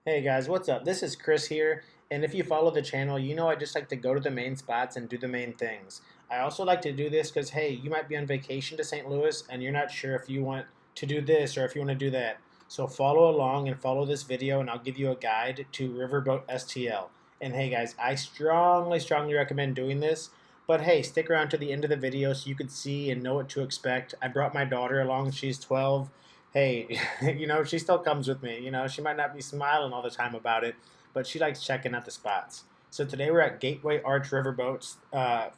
Hey guys, what's up? This is Chris here, and if you follow the channel, you know I just like to go to the main spots and do the main things. I also like to do this because, hey, you might be on vacation to St. Louis and you're not sure if you want to do this or if you want to do that. So follow along and follow this video, and I'll give you a guide to Riverboat STL. And hey guys, I strongly recommend doing this. But hey, stick around to the end of the video so you can see and know what to expect. I brought my daughter along, she's 12. Hey, she still comes with me. She might not be smiling all the time about it, but she likes checking out the spots. So today we're at Gateway Arch Riverboats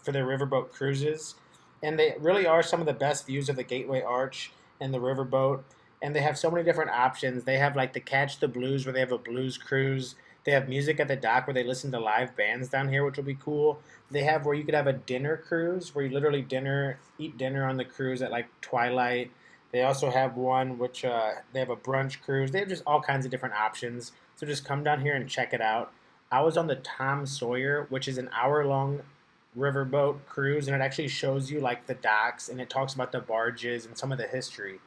for their riverboat cruises, and they really are some of the best views of the Gateway Arch and the riverboat. And they have so many different options. They have like the Catch the Blues, where they have a blues cruise. They have music at the dock where they listen to live bands down here, which will be cool. They have where you could have a dinner cruise, where you literally eat dinner on the cruise at like twilight. They also have one which they have a brunch cruise. They have just all kinds of different options. So just come down here and check it out. I was on the Tom Sawyer, which is an hour-long riverboat cruise, and it actually shows you like the docks, and it talks about the barges and some of the history.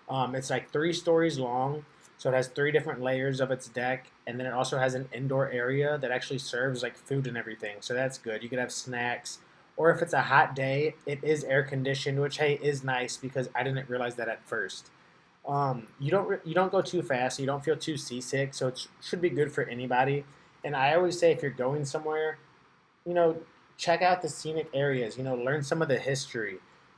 It's like 3 stories long, so it has 3 different layers of its deck, and then it also has an indoor area that actually serves like food and everything. So that's good. You could have snacks. Or if it's a hot day, it is air conditioned, which hey is nice because I didn't realize that at first. You don't go too fast, so you don't feel too seasick, so it should be good for anybody. And I always say if you're going somewhere, you know, check out the scenic areas. Learn some of the history.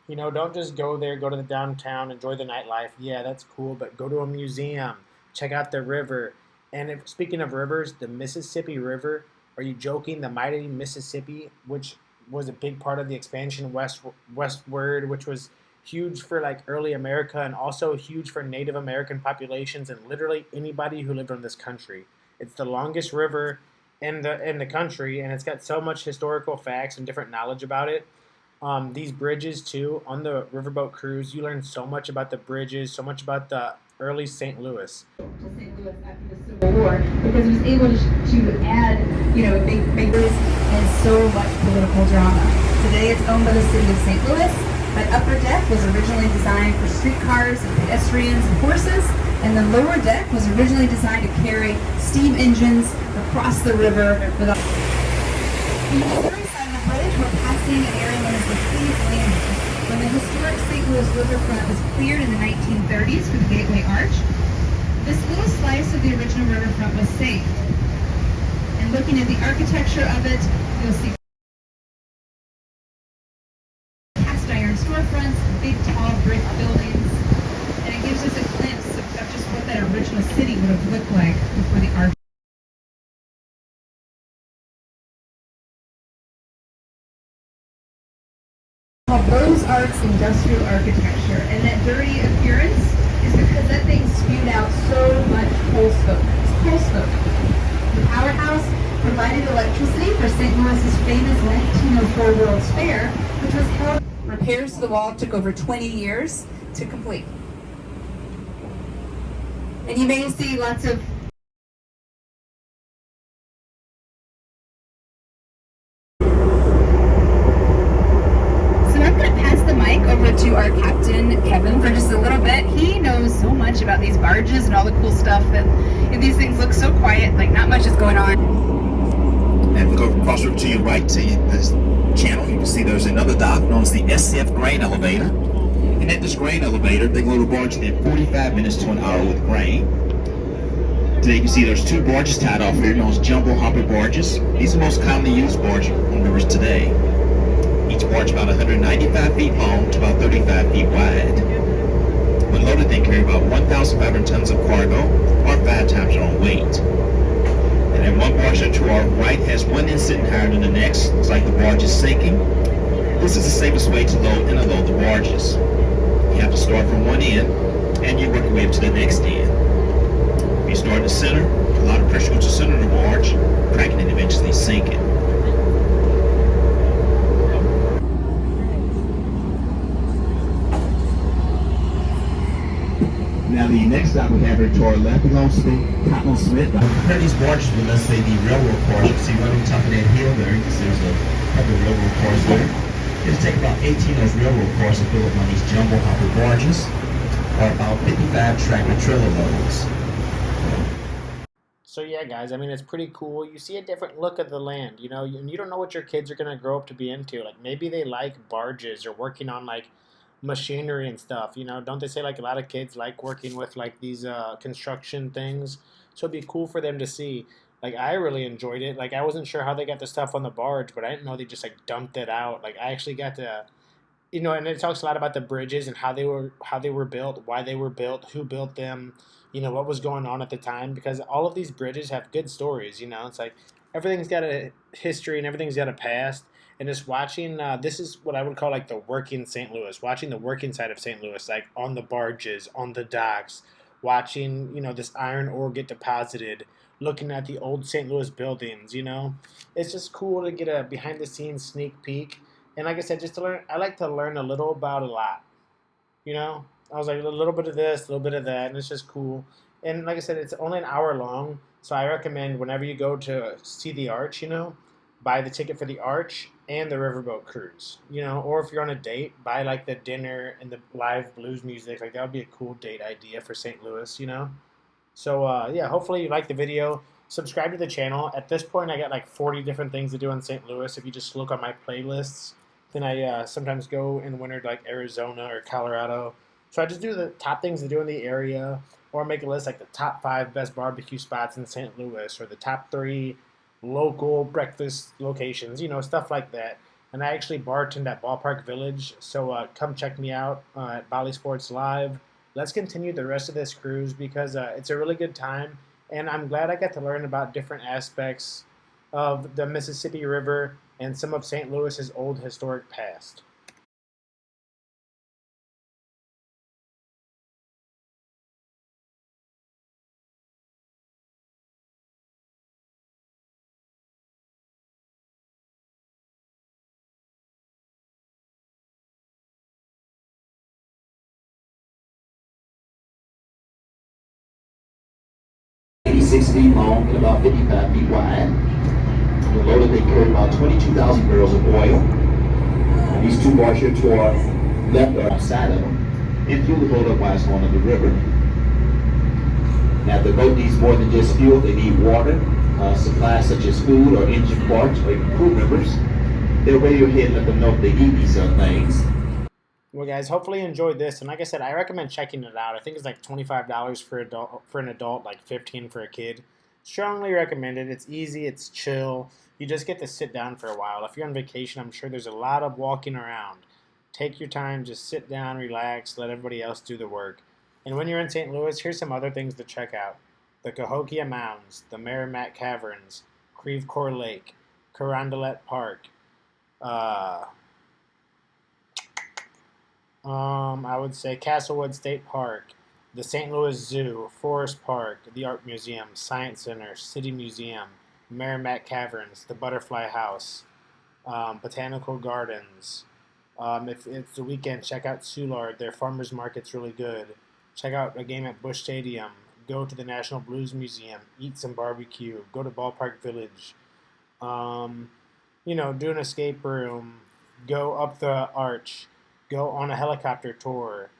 Don't just go there, go to the downtown, enjoy the nightlife. Yeah, that's cool, but go to a museum, check out the river. And speaking of rivers, the Mississippi River. Are you joking? The mighty Mississippi, which was a big part of the expansion westward, which was huge for like early America and also huge for Native American populations and literally anybody who lived on this country. It's the longest river in the country, and it's got so much historical facts and different knowledge about it. These bridges too on the riverboat cruise, you learn so much about the bridges, so much about the early St. Louis. To St. Louis after the Civil War because he was able to add, big and so much political drama. Today it's owned by the city of St. Louis. That upper deck was originally designed for streetcars and pedestrians and horses, and the lower deck was originally designed to carry steam engines across the river. On the Missouri side of the bridge, we're passing an area known as the Cleve's Landing. When the historic St. Louis riverfront was cleared in the 1930s for the Gateway Arch, this little slice of the original riverfront was saved. And looking at the architecture of it, you'll see cast iron storefronts, big tall brick buildings, and it gives us a glimpse of just what that original city would have looked like before the arch. Rose Arts industrial architecture, and that dirty appearance is because that thing spewed out so much coal smoke. It's coal smoke. The powerhouse provided electricity for St. Louis's famous 1904 World's Fair, which was held. Repairs to the wall took over 20 years to complete. And you may see lots of over to our captain, Kevin, for just a little bit. He knows so much about these barges and all the cool stuff that these things look so quiet, like not much is going on. And if we go across over to your right to this channel, you can see there's another dock known as the SCF grain elevator. And at this grain elevator, they can load a barge in 45 minutes to an hour with grain. Today you can see there's 2 barges tied off here known as jumbo hopper barges. These are the most commonly used barges on rivers today. Each barge about 195 feet long to about 35 feet wide. When loaded, they carry about 1,500 tons of cargo, or 5 times their own weight. And then one barge to our right has one end sitting higher than the next. Looks like the barge is sinking. This is the safest way to load and unload the barges. You have to start from one end, and you work your way up to the next end. If you start in the center, a lot of pressure goes to the center of the barge, cracking and eventually sinking. Now the next stop we have here to our left belongs to Cotton Smith. Compare these barges with, let's say, the railroad cars. You see right on top of that hill there, you can see there's a couple of railroad cars there. It'll take about 18 of those railroad cars to fill up on these jumbo hopper barges, or about 55 tractor trailer loads. So yeah, guys, I mean it's pretty cool. You see a different look of the land, and you don't know what your kids are gonna grow up to be into. Like maybe they like barges or working on like machinery and stuff. Don't they say like a lot of kids like working with like these construction things? So it'd be cool for them to see. Like I really enjoyed it. Like I wasn't sure how they got the stuff on the barge, but I didn't know they just like dumped it out. Like I actually got to and it talks a lot about the bridges and how they were built, why they were built, who built them, what was going on at the time. Because all of these bridges have good stories. It's like everything's got a history and everything's got a past. And just watching, this is what I would call like the working St. Louis, watching the working side of St. Louis, like on the barges, on the docks, watching this iron ore get deposited, looking at the old St. Louis buildings. It's just cool to get a behind the scenes sneak peek. And like I said, just to learn, I like to learn a little about a lot. You know, I was like a little bit of this, a little bit of that, and it's just cool. And like I said, it's only an hour long, so I recommend whenever you go to see the Arch, buy the ticket for the Arch and the Riverboat cruise. Or if you're on a date, buy like the dinner and the live blues music. Like that would be a cool date idea for St. Louis. So yeah, hopefully you like the video. Subscribe to the channel. At this point, I got like 40 different things to do in St. Louis. If you just look on my playlists, then I sometimes go in winter to like Arizona or Colorado. So I just do the top things to do in the area, or make a list like the top 5 best barbecue spots in St. Louis, or the top 3 local breakfast locations, stuff like that. And I actually bartend at Ballpark Village, so come check me out at Bali Sports Live. Let's continue the rest of this cruise because it's a really good time, and I'm glad I got to learn about different aspects of the Mississippi River and some of St. Louis's old historic past. Six feet long and about 55 feet wide. The loader they carried about 22,000 barrels of oil. And these two barges here to our left are outside of them. And fuel the boat up while it's going up the river. Now, if the boat needs more than just fuel, they need water, supplies such as food or engine parts or even crew members. They'll radio ahead and let them know if they need these things. Well, guys, hopefully you enjoyed this. And like I said, I recommend checking it out. I think it's like $25 for an adult, like $15 for a kid. Strongly recommended. It's easy. It's chill. You just get to sit down for a while. If you're on vacation, I'm sure there's a lot of walking around. Take your time. Just sit down, relax, let everybody else do the work. And when you're in St. Louis, here's some other things to check out. The Cahokia Mounds, the Merrimack Caverns, Creve Coeur Lake, Carondelet Park, I would say Castlewood State Park, the St. Louis Zoo, Forest Park, the Art Museum, Science Center, City Museum, Merrimack Caverns, the Butterfly House, Botanical Gardens. If it's the weekend, check out Soulard. Their farmers market's really good. Check out a game at Busch Stadium. Go to the National Blues Museum. Eat some barbecue. Go to Ballpark Village. Do an escape room. Go up the Arch. Go on a helicopter tour.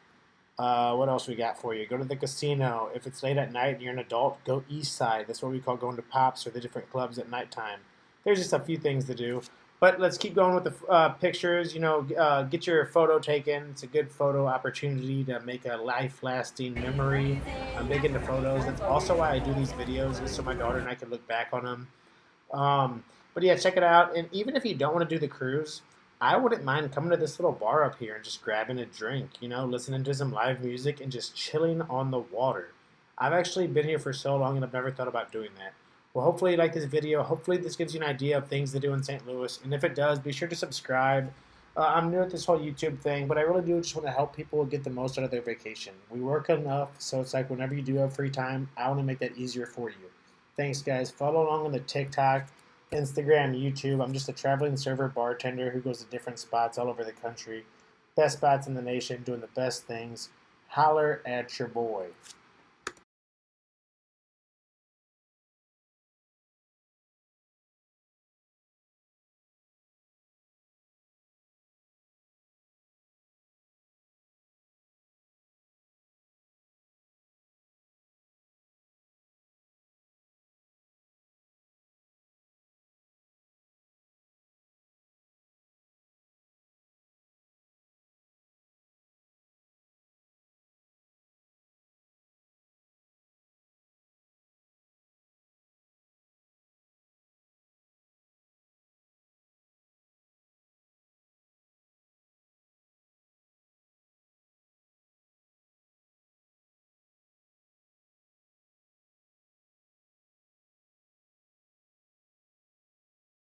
What else we got for you? Go to the casino. If it's late at night and you're an adult, go east side. That's what we call going to Pops or the different clubs at nighttime. There's just a few things to do. But let's keep going with the pictures. Get your photo taken. It's a good photo opportunity to make a life-lasting memory. I'm big into photos. That's also why I do these videos, is so my daughter and I can look back on them. But yeah, check it out. And even if you don't want to do the cruise, I wouldn't mind coming to this little bar up here and just grabbing a drink, listening to some live music and just chilling on the water. I've actually been here for so long and I've never thought about doing that. Well, hopefully you like this video. Hopefully this gives you an idea of things to do in St. Louis. And if it does, be sure to subscribe. I'm new at this whole YouTube thing, but I really do just want to help people get the most out of their vacation. We work enough, so it's like whenever you do have free time, I want to make that easier for you. Thanks, guys. Follow along on the TikTok, Instagram, YouTube. I'm just a traveling server bartender who goes to different spots all over the country. Best spots in the nation, doing the best things. Holler at your boy.